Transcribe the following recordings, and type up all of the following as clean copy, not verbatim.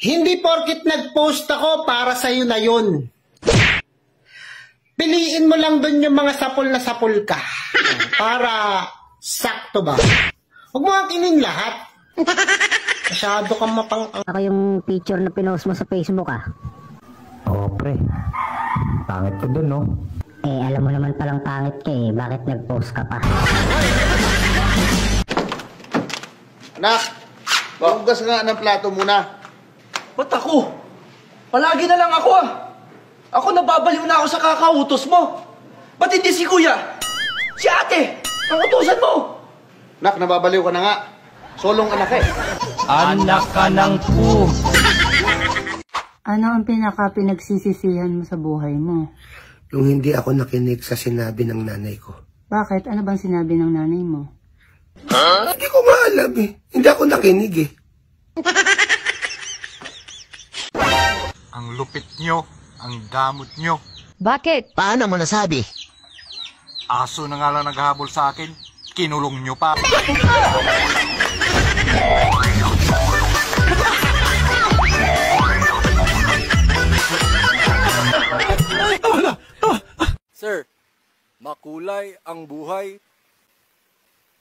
Hindi porkit nag-post ako para sa'yo na yun. Piliin mo lang dun yung mga sapul na sapul ka. Para sakto ba? Huwag mo akinin lahat. Masyado kang mapang... Ako yung picture na pinost mo sa Facebook Oo, pre. Pangit ko dun, no? Eh, alam mo naman palang pangit ka eh. Bakit nag-post ka pa? Anak, hugas nga ng plato muna. Ba't ako? Palagi na lang ako Ako nababaliw na ako sa kakautos mo. Ba't hindi si kuya? Si ate! Ang utusan mo! Nak, nababaliw ka na nga. Solong anak eh. Anak ka ng po. Ano ang pinaka-pinagsisisihan mo sa buhay mo? Yung hindi ako nakinig sa sinabi ng nanay ko. Bakit? Ano bang sinabi ng nanay mo? Hindi ko nga alam eh. Hindi ako nakinig eh. Ang lupit nyo, ang damot nyo. Bakit? Paano mo nasabi? Aso na nga lang naghahabol sa akin, kinulong nyo pa. Sir, makulay ang buhay.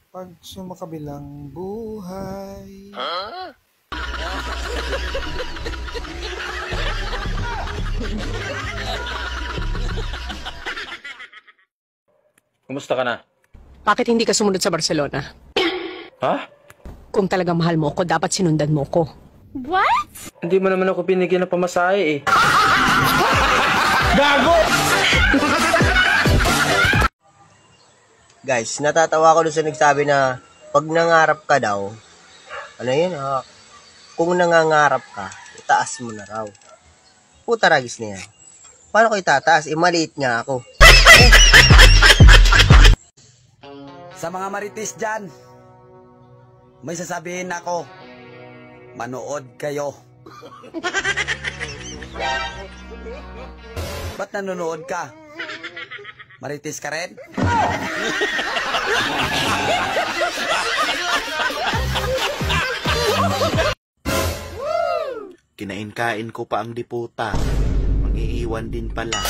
Pag sumakabilang buhay. Kumusta ka na? Bakit hindi ka sumunod sa Barcelona? Ha? Kung talagang mahal mo ako, dapat sinundan mo ko. Hindi mo naman ako binigyan ng pamasahe eh. Guys, natatawa ko doon sa nagsabi na pag nangarap ka daw, ano yun kung nangangarap ka, itaas mo na raw. Puta ragis na yan. Paano ko itataas? Maliit nga ako. Sa mga marites dyan, may sasabihin ako, manood kayo. Ba't nanonood ka? Marites ka rin? Kinain-kain ko pa ang diputa. Mag-iiwan din pala.